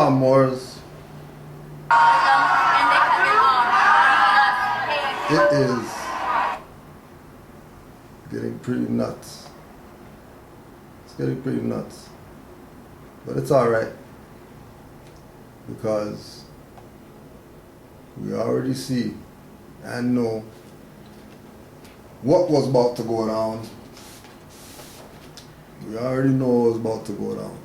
Canaanland Moors. It is getting pretty nuts. It's getting pretty nuts. But it's alright. Because we already see and know what was about to go down. We already know what was about to go down.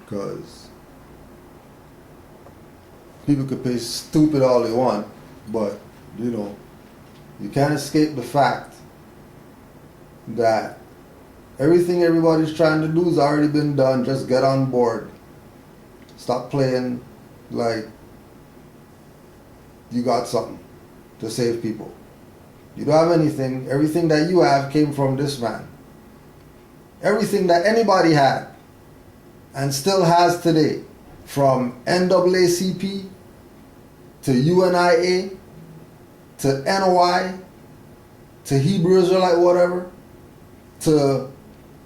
Because people could play stupid all they want, but you can't escape the fact that everything everybody's trying to do has already been done. Just get on board. Stop playing like you got something to save people. You don't have anything. Everything that you have came from this man. Everything that anybody had and still has today, from NAACP to UNIA to NOI to Hebrew Israelite whatever to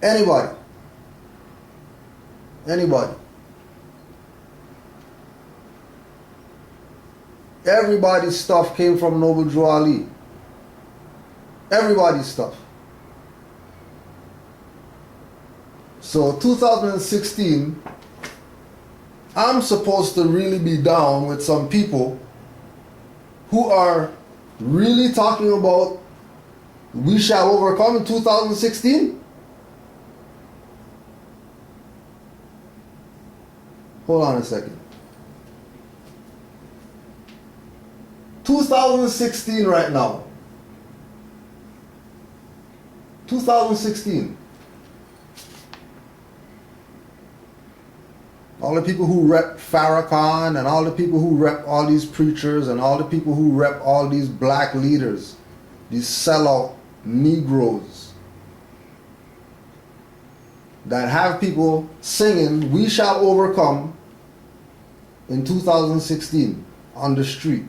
anybody. Everybody's stuff came from Noble Drew Ali. Everybody's stuff. So 2016, I'm supposed to really be down with some people who are really talking about we shall overcome in 2016. Hold on a second. 2016 right now. 2016. All the people who rep Farrakhan and all the people who rep all these preachers and all the people who rep all these black leaders, these sellout Negroes that have people singing "We Shall Overcome" in 2016 on the street.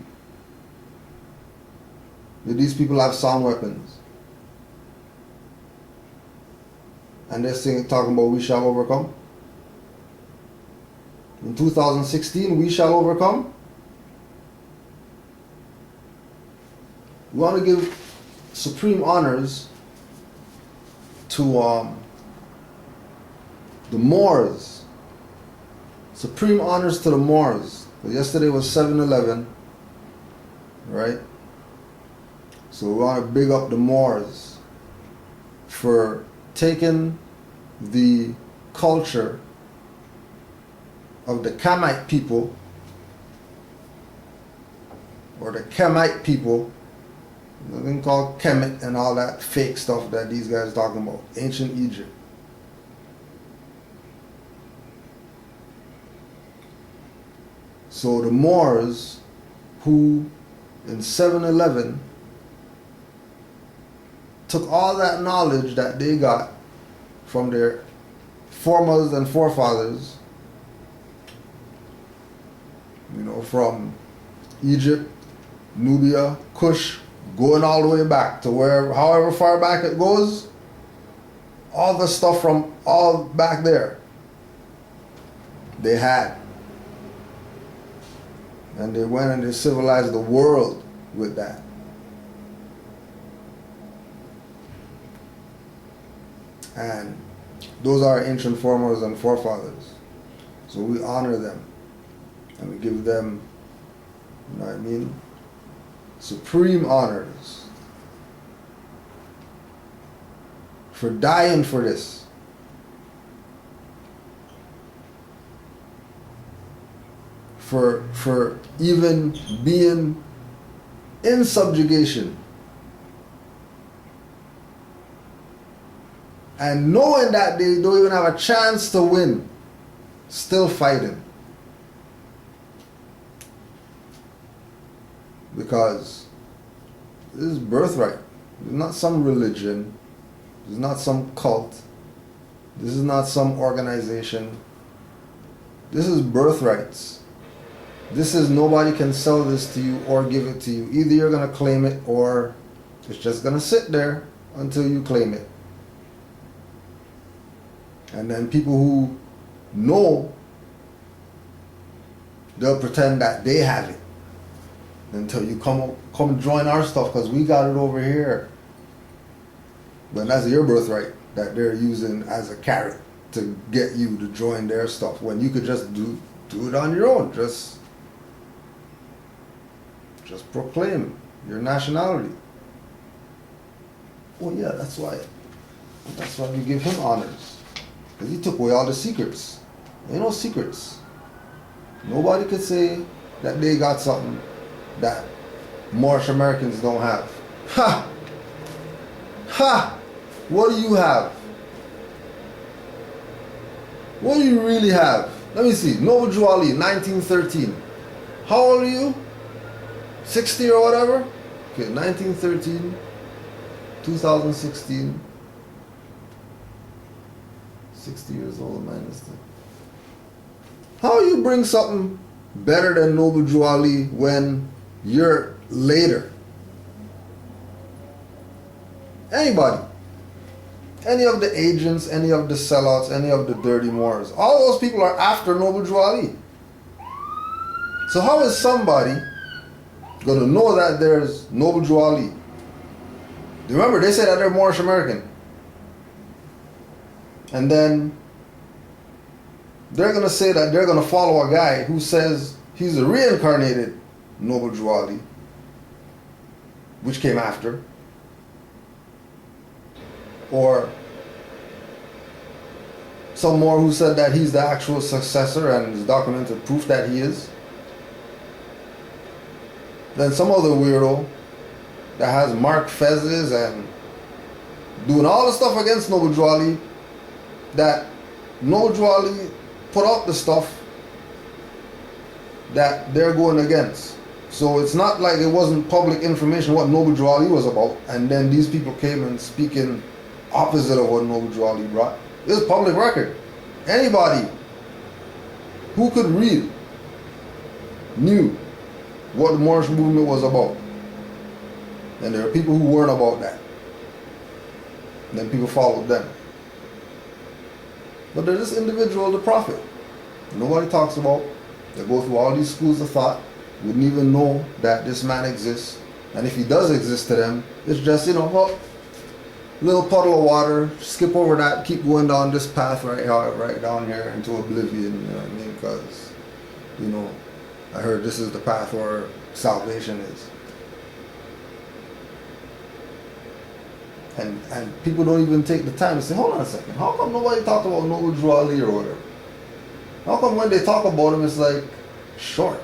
Did these people have sound weapons? And they're singing, talking about "We shall overcome"? In 2016, we shall overcome? We want to give supreme honors to the Moors. Supreme honors to the Moors. Yesterday was 7/11, right? So we want to big up the Moors for taking the culture of the Camite people, or the Kemite people, nothing called Kemet and all that fake stuff that these guys are talking about, ancient Egypt. So the Moors, who in 7/11 took all that knowledge that they got from their foremothers and forefathers, from Egypt, Nubia, Kush, going all the way back to wherever, however far back it goes, all the stuff from all back there, they had. And they went and they civilized the world with that. And those are ancient foremothers and forefathers. So we honor them. And we give them, supreme honors for dying for this. For even being in subjugation. And knowing that they don't even have a chance to win, still fighting. Because this is birthright. It's not some religion. It's not some cult. This is not some organization. This is birthrights. This is nobody can sell this to you or give it to you. Either you're going to claim it or it's just going to sit there until you claim it. And then people who know, they'll pretend that they have it until you come join our stuff because we got it over here. But that's your birthright that they're using as a carrot to get you to join their stuff when you could just do it on your own. Just proclaim your nationality. Oh yeah, that's why we give him honors. Because he took away all the secrets. There ain't no secrets. Nobody could say that they got something that Moorish Americans don't have. Ha! Ha! What do you have? What do you really have? Let me see. Noble Drew Ali, 1913. How old are you? 60 or whatever? Okay, 1913, 2016. 60 years old minus 10. How you bring something better than Noble Drew Ali when you're later? Anybody. Any of the agents, any of the sellouts, any of the dirty Moors. All those people are after Noble Drew Ali. So how is somebody going to know that there's Noble Drew Ali? Remember, they say that they're Moorish American. And then they're going to say that they're going to follow a guy who says he's a reincarnated Noble Drew Ali, which came after. Or some more who said that he's the actual successor and is documented proof that he is. Then some other weirdo that has Mark Fezzes and doing all the stuff against Noble Drew Ali, that Noble Drew Ali put out the stuff that they're going against. So it's not like it wasn't public information what Noble Drew Ali was about, and then these people came and speaking opposite of what Noble Drew Ali brought. It was public record. Anybody who could read knew what the Moorish movement was about. And there are people who weren't about that. And then people followed them. But there's this individual, the Prophet. Nobody talks about. They go through all these schools of thought. Wouldn't even know that this man exists. And if he does exist to them, it's just, little puddle of water, skip over that, keep going down this path right down here into oblivion, you know what I mean? Because, I heard this is the path where salvation is. And people don't even take the time to say, hold on a second, how come nobody talked about Noble Drew Ali or whatever? How come when they talk about him it's like short?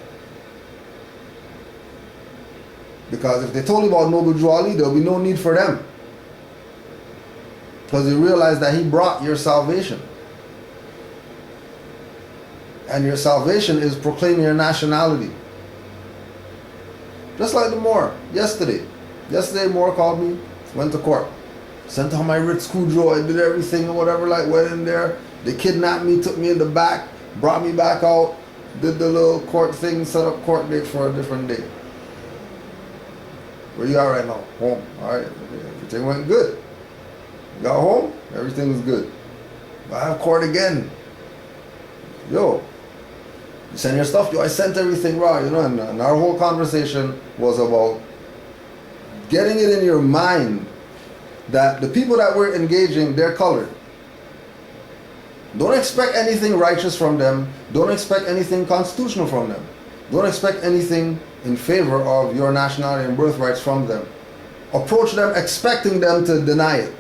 Because if they told you about Noble Drew Ali, there'll be no need for them. Because you realize that he brought your salvation. And your salvation is proclaiming your nationality. Just like the Moor, yesterday. Yesterday, Moor called me, went to court. Sent out my Ritz Kudrow, I did everything or whatever, went in there. They kidnapped me, took me in the back, brought me back out, did the little court thing, set up court date for a different day. Where you are right now? Home. Alright, everything went good. Got home, everything was good. I have court again. Yo, you send your stuff? Yo, I sent everything raw, and our whole conversation was about getting it in your mind that the people that we're engaging, they're colored. Don't expect anything righteous from them. Don't expect anything constitutional from them. Don't expect anything in favor of your nationality and birthrights from them. Approach them expecting them to deny it.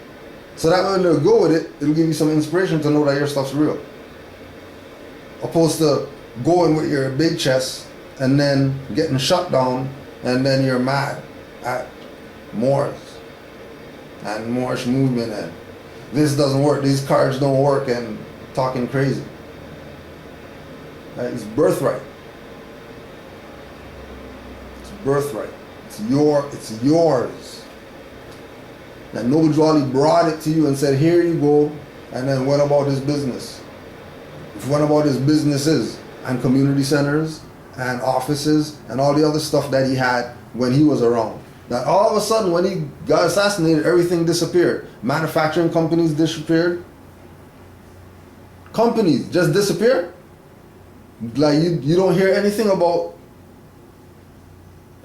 So that when they go with it, it'll give you some inspiration to know that your stuff's real. Opposed to going with your big chest and then getting shut down and then you're mad at Moors and Moorish movement and this doesn't work, these cards don't work and talking crazy. It's birthright. It's birthright. It's yours. And Noble Drew Ali brought it to you and said, here you go, and then went about his business. Went about his businesses and community centers and offices and all the other stuff that he had when he was around. That all of a sudden when he got assassinated, everything disappeared. Manufacturing companies disappeared. companies just disappear. Like you don't hear anything about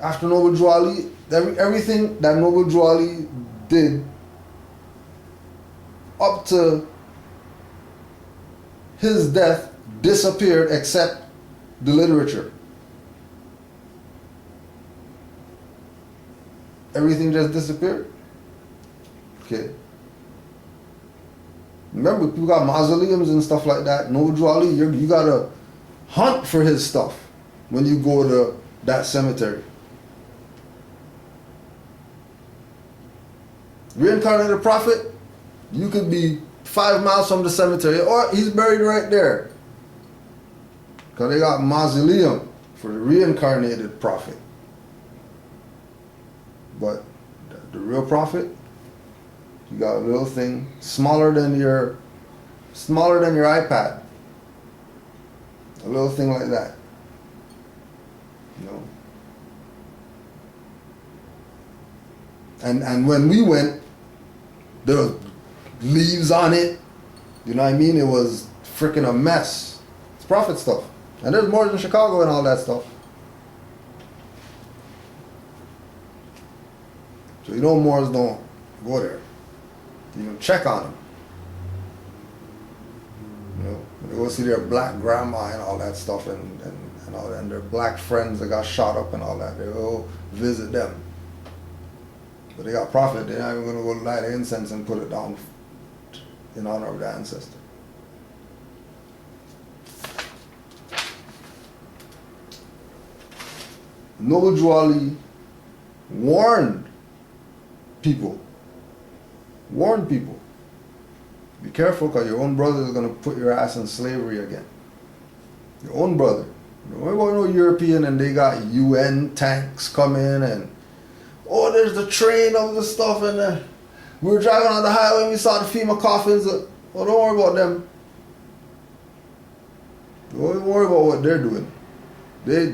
after Noble Drew Ali. Everything that Noble Drew Ali did up to his death disappeared except the literature. Everything just disappeared. Okay. Remember, people got mausoleums and stuff like that. Noble Drew Ali, you gotta hunt for his stuff when you go to that cemetery. Reincarnated prophet, you could be 5 miles from the cemetery, or he's buried right there. Because they got mausoleum for the reincarnated prophet. But the real prophet, you got a little thing smaller than your iPad. A little thing like that. You know. And when we went, there was leaves on it. You know what I mean? It was freaking a mess. It's prophet stuff. And there's more than Chicago and all that stuff. So you know Moors don't go there. You know, check on them. You know, they go see their black grandma and all that stuff and all that, and their black friends that got shot up and all that. They go visit them. But they got prophet, they're not even going to go light the incense and put it down in honor of their ancestor. Noble Drew Ali warned people. Be careful, because your own brother is going to put your ass in slavery again. Your own brother. Don't worry about no European and they got UN tanks coming and oh, there's the train of the stuff and we were driving on the highway and we saw the FEMA coffins. Oh, don't worry about them. Don't worry about what they're doing. They're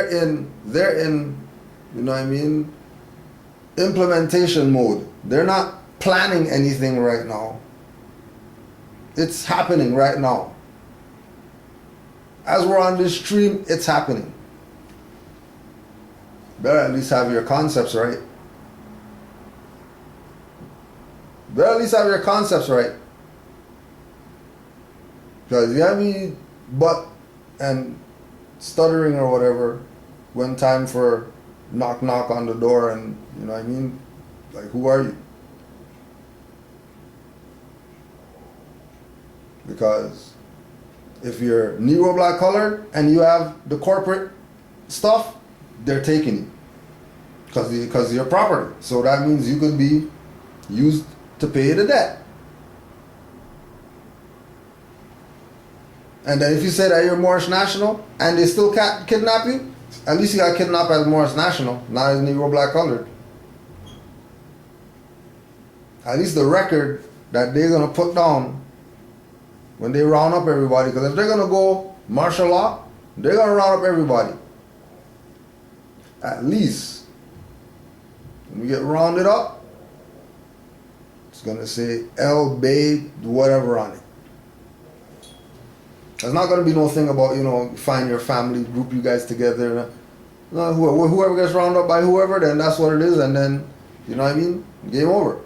in you know what I mean, implementation mode. They're not planning anything right now. It's happening right now. As we're on this stream, it's happening. Better at least have your concepts right. Better at least have your concepts right. Because you have me butt and stuttering or whatever when time for knock on the door and you know what I mean? Like, who are you? Because if you're Negro black colored and you have the corporate stuff, they're taking you because you're property. So that means you could be used to pay the debt. And then if you say that you're Moorish national and they still can't kidnap you, at least you got kidnapped as Moorish national, not as Negro black colored. At least the record that they're gonna put down when they round up everybody, because if they're gonna go martial law, they're gonna round up everybody. At least when we get rounded up, it's gonna say El Bay whatever on it. There's not gonna be no thing about, you know, find your family, group you guys together. No, whoever gets rounded up by whoever, then that's what it is, and then you know what I mean? Game over.